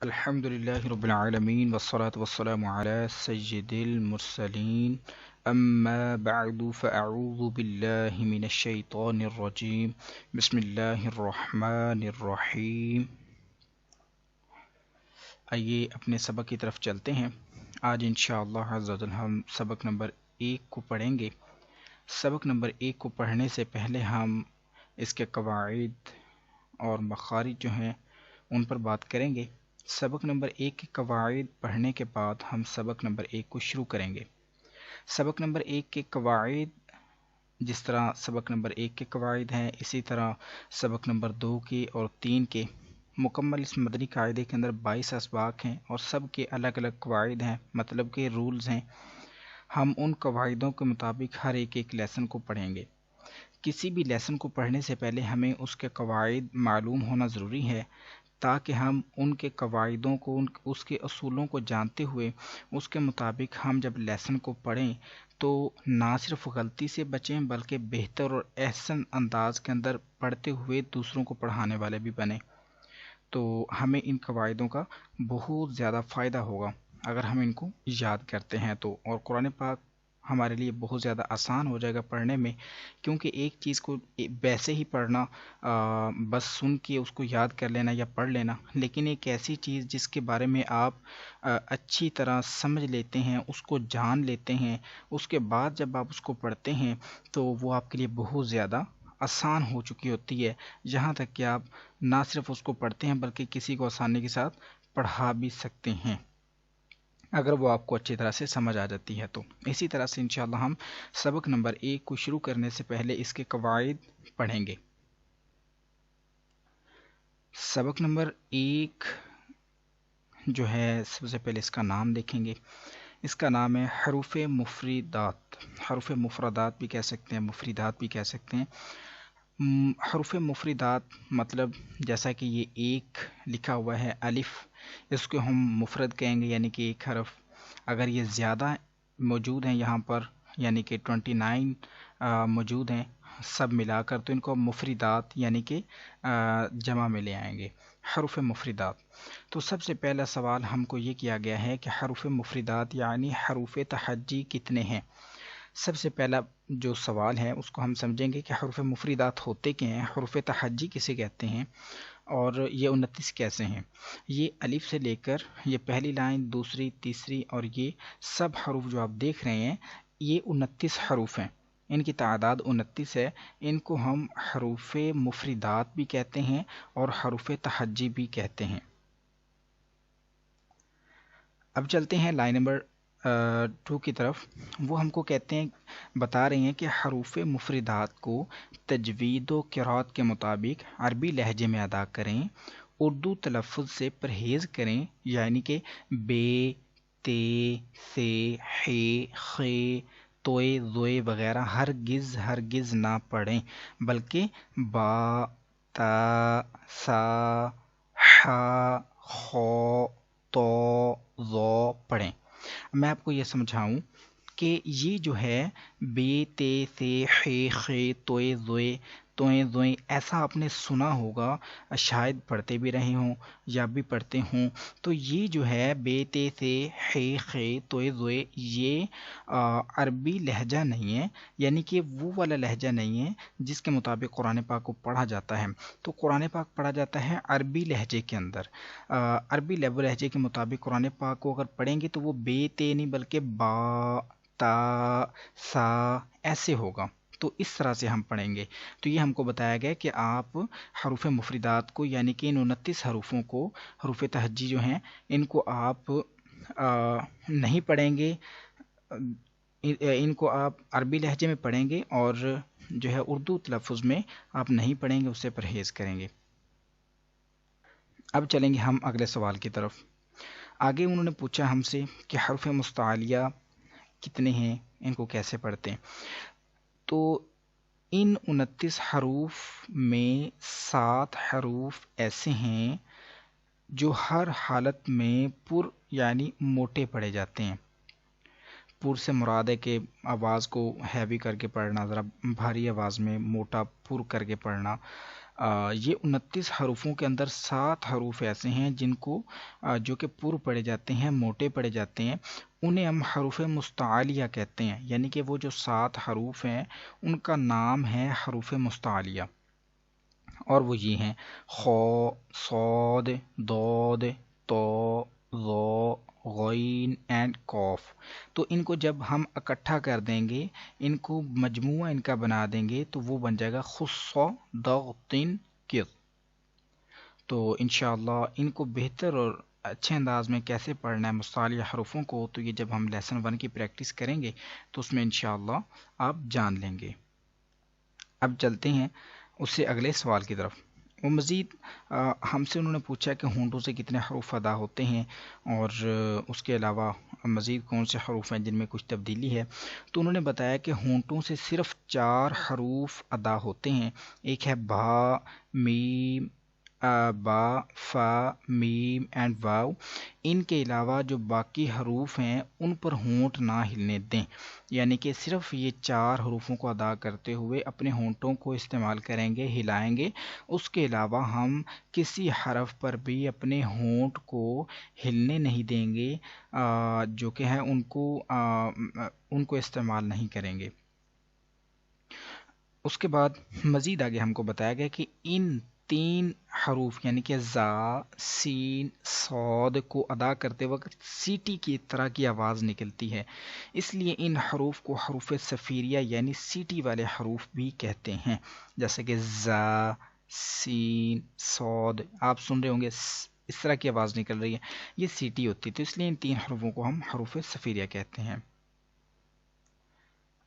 الحمد لله رب العالمين والصلاة والسلام على سيد المرسلين أما بعد فأعوذ بالله من الشيطان الرجيم بسم الله الرحمن الرحیم. آئیے اپنے سبق کی طرف چلتے ہیں. آج انشاءاللہ عز و جل ہم سبق نمبر 1 کو پڑھیں گے. سبق نمبر 1 کو پڑھنے سے پہلے ہم اس کے قواعد اور مخارج جو ہیں ان پر بات کریں گے. سبق نمبر 1 کے قواعد پڑھنے کے بعد ہم سبق نمبر 1 کو شروع کریں گے. سبق نمبر 1 کے قواعد جس طرح سبق نمبر 1 کے قواعد ہیں اسی طرح سبق نمبر 2 کے اور 3 کے مکمل اس مدنی قاعدے کے اندر 22 اسباق ہیں اور سب کے الگ الگ قواعد ہیں، مطلب کہ رولز ہیں. ہم ان قواعدوں کے مطابق ہر ایک لیسن کو پڑھیں گے. کسی بھی لیسن کو پڑھنے سے پہلے ہمیں اس کے قواعد معلوم ہونا ضروری ہے تاکہ ہم ان کے قواعدوں کو اس کے اصولوں کو جانتے ہوئے اس کے مطابق ہم جب لیسن کو پڑھیں تو نہ صرف غلطی سے بچیں بلکہ بہتر اور احسن انداز کے اندر پڑھتے ہوئے دوسروں کو پڑھانے والے بھی بنیں. تو ہمیں ان قواعدوں کا بہت زیادہ فائدہ ہوگا اگر ہم ان کو یاد کرتے ہیں تو، اور قرآن پاک ہمارے لیے بہت زیادہ آسان ہو جائے گا پڑھنے میں، کیونکہ ایک چیز کو ویسے ہی پڑھنا بس سن کے اس کو یاد کر لینا یا پڑھ لینا، لیکن ایک ایسی چیز جس کے بارے میں آپ اچھی طرح سمجھ لیتے ہیں، اس کو جان لیتے ہیں، اس کے بعد جب آپ اس کو پڑھتے ہیں تو وہ آپ کے لیے بہت زیادہ آسان ہو چکی ہوتی ہے، یہاں تک کہ آپ نہ صرف اس کو پڑھتے ہیں بلکہ کسی کو آسانی کے ساتھ پڑھا بھی سکتے ہیں اگر وہ آپ کو اچھی طرح سے سمجھ آ جاتی ہے تو. اسی طرح سے انشاءاللہ ہم سبق نمبر 1 کو شروع کرنے سے پہلے اس کے قواعد پڑھیں گے. سبق نمبر 1 جو ہے سب سے پہلے اس کا نام دیکھیں گے. اس کا نام ہے حروف مفردات. حروف مفردات بھی کہہ سکتے ہیں، مفردات بھی کہہ سکتے ہیں. حروف مفردات مطلب جیسا کہ یہ ایک لکھا ہوا ہے الف، اس کو ہم مفرد کہیں گے یعنی کہ ایک حرف. اگر یہ زیادہ موجود ہیں یہاں پر یعنی کہ 29 موجود ہیں سب ملا کر تو ان کو مفردات یعنی کہ جمع میں لے آئیں گے، حروف مفردات. تو سب سے پہلا سوال ہم کو یہ کیا گیا ہے کہ حروف مفردات یعنی حروف تہجی کتنے ہیں. سب سے پہلا جو سوال ہے اس کو ہم سمجھیں گے کہ حروف مفردات ہوتے کیا ہیں، حروف تہجی کسے کہتے ہیں اور یہ 29 کیسے ہیں. یہ الف سے لے کر یہ پہلی لائن، دوسری، تیسری اور یہ سب حروف جو آپ دیکھ رہے ہیں یہ 29 حروف ہیں، ان کی تعداد 29 ہے. ان کو ہم حروف مفردات بھی کہتے ہیں اور حروف تہجی بھی کہتے ہیں. اب چلتے ہیں لائن نمبر 2 کی طرف. وہ ہم کو کہتے ہیں، بتا رہے ہیں کہ حروف مفردات کو تجوید و قرات کے مطابق عربی لہجے میں ادا کریں، اردو تلفظ سے پرہیز کریں یعنی کہ بے، تے، سے، ہے، خے، توئے، زوئے وغیرہ ہرگز نہ پڑھیں بلکہ با، تا، سا، حا، خو، تو، ظو پڑھیں. میں آپ کو یہ سمجھاؤں کہ یہ جو ہے بے، تے، سے، خے، خے، توئے، زوئے، توئیں، زوئیں ایسا آپ نے سنا ہوگا، شاید پڑھتے بھی رہے ہوں یا بھی پڑھتے ہوں. تو یہ جو ہے بے، تے، سے، خے، خے، توئے، زوئے یہ عربی لہجہ نہیں ہے، یعنی کہ وہ والا لہجہ نہیں ہے جس کے مطابق قرآن پاک کو پڑھا جاتا ہے. تو قرآن پاک پڑھا جاتا ہے عربی لہجے کے اندر. عربی لہجے کے مطابق قرآن پاک کو اگر پڑھیں گے تو وہ بے، تے نہیں بلکہ با، تا، سا ایسے ہوگا. تو اس طرح سے ہم پڑھیں گے. تو یہ ہم کو بتایا گیا کہ آپ حروف مفردات کو یعنی کہ ان 29 حروفوں کو، حروف تہجی جو ہیں ان کو آپ نہیں پڑھیں گے، ان کو آپ عربی لہجے میں پڑھیں گے اور جو ہے اردو تلفظ میں آپ نہیں پڑھیں گے، اس سے پرہیز کریں گے. اب چلیں گے ہم اگلے سوال کی طرف. آگے انہوں نے پوچھا ہم سے کہ حروف مستعلیہ کتنے ہیں، ان کو کیسے پڑھتے ہیں. تو ان 29 حروف میں 7 حروف ایسے ہیں جو ہر حالت میں پر یعنی موٹے پڑھے جاتے ہیں. پر سے مراد ہے کہ آواز کو ہیوی کر کے پڑھنا، ذرا بھاری آواز میں موٹا پر کر کے پڑھنا. یہ 29 حروفوں کے اندر 7 حروف ایسے ہیں جن کو جو کہ پر پڑے جاتے ہیں، موٹے پڑے جاتے ہیں، انہیں ہم حروف مستعلیہ کہتے ہیں، یعنی کہ وہ جو 7 حروف ہیں ان کا نام ہے حروف مستعلیہ، اور وہ یہ ہیں: خو، صاد، ضاد، طا، ظا، غین اینڈ قاف۔ تو ان کو جب ہم اکٹھا کر دیں گے، ان کو مجموعہ ان کا بنا دیں گے تو وہ بن جائے گا خص ضغط کذ۔ تو انشاءاللہ ان کو بہتر اور اچھے انداز میں کیسے پڑھنا ہے مستعلیہ حروفوں کو، تو یہ جب ہم لیسن 1 کی پریکٹس کریں گے تو اس میں انشاءاللہ آپ جان لیں گے۔ اب چلتے ہیں اس سے اگلے سوال کی طرف۔ وہ مزید ہم سے انہوں نے پوچھا کہ ہونٹوں سے کتنے حروف ادا ہوتے ہیں، اور اس کے علاوہ مزید کون سے حروف ہیں جن میں کچھ تبدیلی ہے۔ تو انہوں نے بتایا کہ ہونٹوں سے صرف 4 حروف ادا ہوتے ہیں، ایک ہے بھا، میم، با، فا، میم اینڈ واو۔ ان کے علاوہ جو باقی حروف ہیں ان پر ہونٹ نہ ہلنے دیں، یعنی کہ صرف یہ 4 حروفوں کو ادا کرتے ہوئے اپنے ہونٹوں کو استعمال کریں گے، ہلائیں گے۔ اس کے علاوہ ہم کسی حرف پر بھی اپنے ہونٹ کو ہلنے نہیں دیں گے، جو کہ ہے ان کو استعمال نہیں کریں گے۔ اس کے بعد مزید آگے ہم کو بتایا گیا کہ ان 3 حروف یعنی کہ زا، سین، صاد کو ادا کرتے وقت سیٹی کی طرح کی آواز نکلتی ہے، اس لیے ان حروف کو حروف صفیریہ یعنی سیٹی والے حروف بھی کہتے ہیں، جیسے کہ زا، سین، صاد۔ آپ سن رہے ہوں گے اس طرح کی آواز نکل رہی ہے، یہ سیٹی ہوتی ہے، تو اس لیے ان 3 حروفوں کو ہم حروف صفیریہ کہتے ہیں۔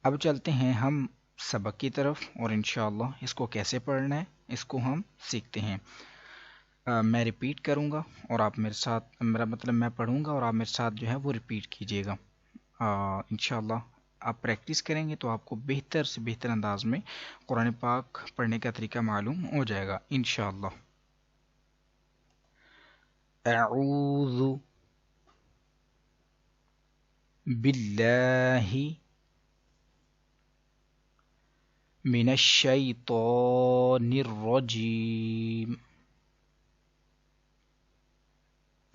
اب چلتے ہیں ہم سبق کی طرف، اور انشاءاللہ اس کو کیسے پڑھنا ہے اس کو ہم سیکھتے ہیں۔ میں ریپیٹ کروں گا اور آپ میرے ساتھ، میرا مطلب میں پڑھوں گا اور آپ میرے ساتھ جو ہے وہ ریپیٹ کیجیے گا۔ انشاءاللہ آپ پریکٹس کریں گے تو آپ کو بہتر سے بہتر انداز میں قرآن پاک پڑھنے کا طریقہ معلوم ہو جائے گا انشاءاللہ۔ اعوذ باللہ من الشیطان الرجیم۔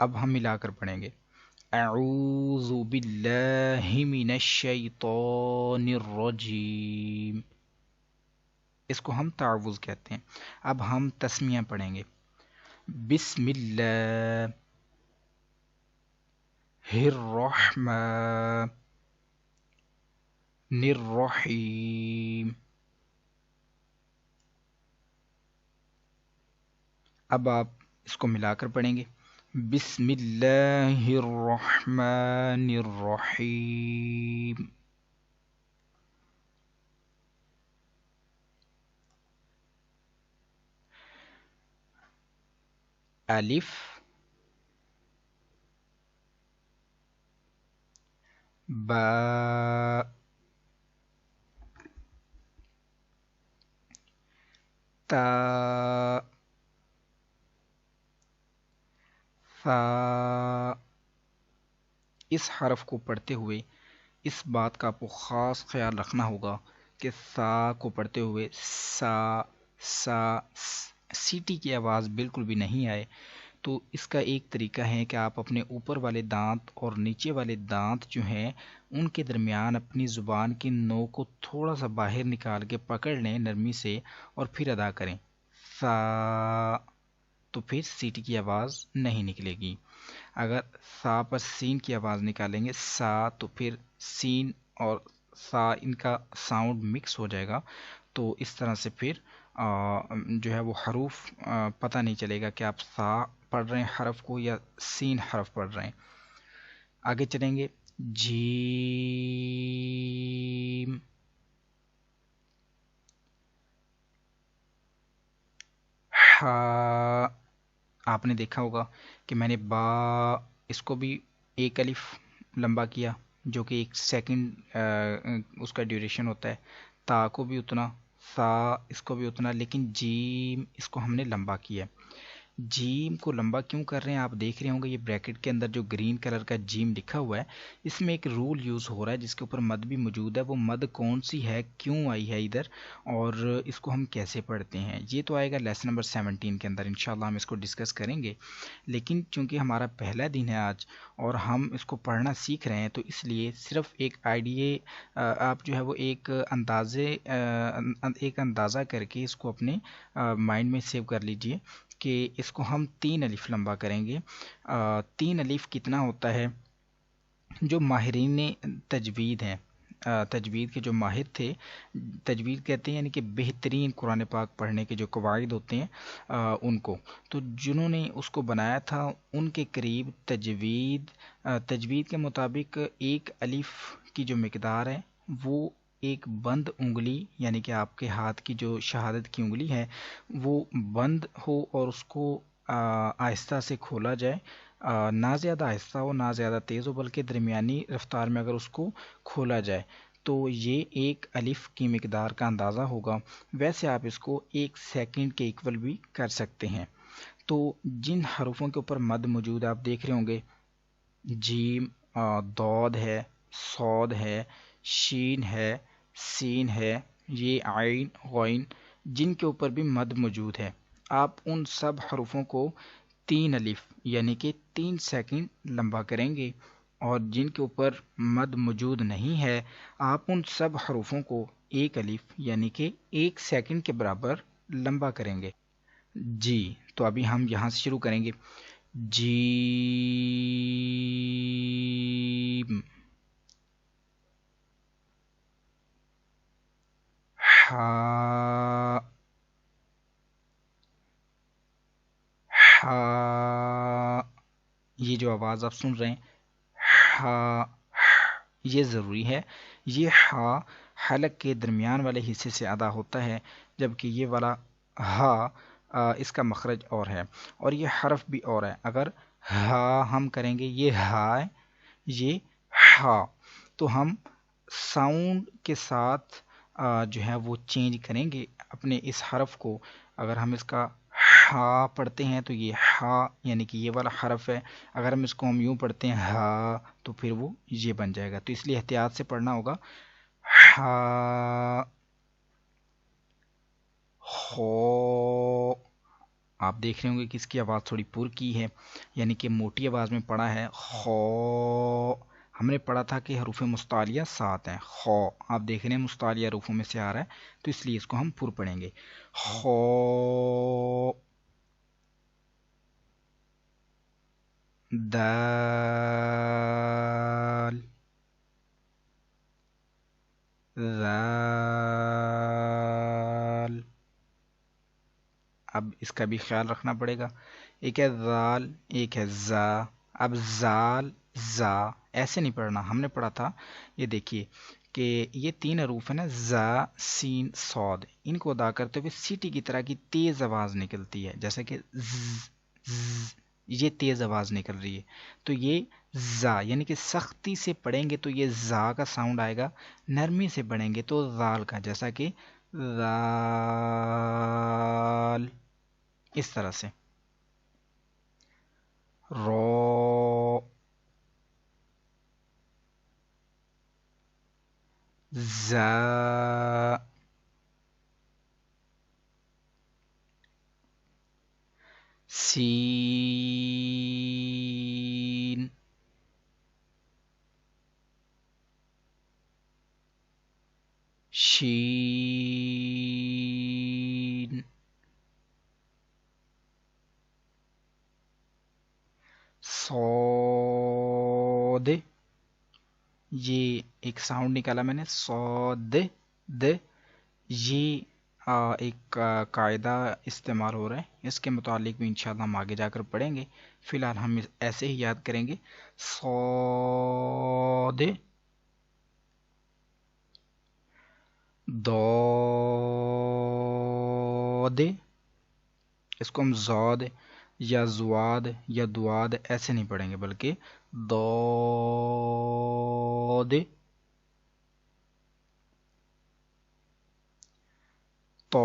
اب ہم ملا کر پڑھیں گے: اعوذ باللہ من الشیطان الرجیم۔ اس کو ہم تعوذ کہتے ہیں۔ اب ہم تسمیہ پڑھیں گے: بسم اللہ الرحمن الرحیم۔ اب آپ اس کو ملا کر پڑھیں گے: بسم اللہ الرحمن الرحیم۔ الف، با، تا، ثا۔ اس حرف کو پڑھتے ہوئے اس بات کا آپ کو خاص خیال رکھنا ہوگا کہ سا کو پڑھتے ہوئے سا سیٹی کی آواز بالکل بھی نہیں آئے۔ تو اس کا ایک طریقہ ہے کہ آپ اپنے اوپر والے دانت اور نیچے والے دانت جو ہیں ان کے درمیان اپنی زبان کی نوک کو تھوڑا سا باہر نکال کے پکڑ لیں نرمی سے، اور پھر ادا کریں سا، تو پھر سیٹی کی آواز نہیں نکلے گی۔ اگر سا پر سین کی آواز نکالیں گے سا، تو پھر سین اور سا ان کا ساؤنڈ مکس ہو جائے گا، تو اس طرح سے پھر جو ہے وہ حروف پتہ نہیں چلے گا کہ آپ سا پڑھ رہے ہیں حرف کو یا سین حرف پڑھ رہے ہیں۔ آگے چلیں گے: جیم، ہا۔ آپ نے دیکھا ہوگا کہ میں نے با اس کو بھی ایک الف لمبا کیا جو کہ 1 سیکنڈ اس کا ڈیوریشن ہوتا ہے، تا کو بھی اتنا، سا اس کو بھی اتنا، لیکن جیم اس کو ہم نے لمبا کیا ہے۔ جیم کو لمبا کیوں کر رہے ہیں آپ دیکھ رہے ہوں گے، یہ بریکٹ کے اندر جو گرین کلر کا جیم لکھا ہوا ہے اس میں ایک رول یوز ہو رہا ہے جس کے اوپر مد بھی موجود ہے. وہ مد کون سی ہے، کیوں آئی ہے ادھر، اور اس کو ہم کیسے پڑھتے ہیں، یہ تو آئے گا لیسن نمبر 17 کے اندر، انشاءاللہ ہم اس کو ڈسکس کریں گے. لیکن چونکہ ہمارا پہلا دن ہے آج اور ہم اس کو پڑھنا سیکھ رہے ہیں تو اس لیے صرف ایک آئیڈیا آپ جو ہے وہ ایک اندازہ کر کے اس کو اپنے مائنڈ میں سیو کر لیجئے کہ اس کو ہم 3 الف لمبا کریں گے. 3 الف کتنا ہوتا ہے؟ جو ماہرین تجوید ہیں، تجوید کے جو ماہر تھے، تجوید کہتے ہیں یعنی کہ بہترین قرآن پاک پڑھنے کے جو قواعد ہوتے ہیں ان کو، تو جنہوں نے اس کو بنایا تھا ان کے قریب تجوید کے مطابق 1 الف کی جو مقدار ہے وہ ایک بند انگلی، یعنی کہ آپ کے ہاتھ کی جو شہادت کی انگلی ہے وہ بند ہو اور اس کو آہستہ سے کھولا جائے، نہ زیادہ آہستہ ہو نہ زیادہ تیز ہو بلکہ درمیانی رفتار میں اگر اس کو کھولا جائے تو یہ 1 الف کی مقدار کا اندازہ ہوگا. ویسے آپ اس کو 1 سیکنڈ کے ایکول بھی کر سکتے ہیں. تو جن حروفوں کے اوپر مد موجود ہے آپ دیکھ رہے ہوں گے، جیم، دود ہے، صاد ہے، شین ہے، سین ہے، یہ عین، غین، جن کے اوپر بھی مد موجود ہے آپ ان سب حروفوں کو 3 الف یعنی کہ 3 سیکنڈ لمبا کریں گے، اور جن کے اوپر مد موجود نہیں ہے آپ ان سب حروفوں کو 1 الف یعنی کہ 1 سیکنڈ کے برابر لمبا کریں گے. جی تو ابھی ہم یہاں سے شروع کریں گے. جیم، ہا، ہا، یہ جو آواز آپ سن رہے ہیں ہا، یہ ضروری ہے. یہ ہا حلق کے درمیان والے حصے سے ادا ہوتا ہے، جبکہ یہ والا ہا اس کا مخرج اور ہے اور یہ حرف بھی اور ہے. اگر ہا ہم کریں گے، یہ ہا ہے، یہ ہا، تو ہم ساؤنڈ کے ساتھ جو ہے وہ چینج کریں گے اپنے اس حرف کو. اگر ہم اس کا ہا پڑھتے ہیں تو یہ ہا یعنی کہ یہ والا حرف ہے، اگر ہم یوں پڑھتے ہیں ہا تو پھر وہ یہ بن جائے گا. تو اس لیے احتیاط سے پڑھنا ہوگا. ہا، خو، آپ دیکھ رہے ہوں گے کہ اس کی آواز تھوڑی پر کی ہے، یعنی کہ موٹی آواز میں پڑھا ہے. خو، ہم نے پڑھا تھا کہ حروف مستعلیہ 7 ہیں. خو آپ دیکھ رہے ہیں مستعلیہ حروفوں میں سے آ رہا ہے تو اس لیے اس کو ہم پر پڑھیں گے. خو، دال، ذال، اب اس کا بھی خیال رکھنا پڑے گا. ایک ہے ذال، ایک ہے زا. اب زال، زا ایسے نہیں پڑھنا. ہم نے پڑھا تھا، یہ دیکھیے کہ یہ 3 حروف ہیں نا، زا، سین، صاد، ان کو ادا کرتے ہوئے سیٹی کی طرح کی تیز آواز نکلتی ہے، جیسے کہ ز، یہ تیز آواز نکل رہی ہے. تو یہ زا یعنی کہ سختی سے پڑھیں گے تو یہ زا کا ساؤنڈ آئے گا، نرمی سے پڑھیں گے تو زال کا، جیسا کہ زال، اس طرح سے. رو، زا، سین، شین، صاد، یہ ایک ساؤنڈ نکالا میں نے، صاد، د. یہ ایک قاعدہ استعمال ہو رہا ہے، اس کے متعلق بھی انشاءاللہ ہم آگے جا کر پڑھیں گے. فی الحال ہم ایسے ہی یاد کریں گے. صاد، ضاد، اس کو ہم زاد یا زواد یا دواد ایسے نہیں پڑھیں گے بلکہ ضاد، تو،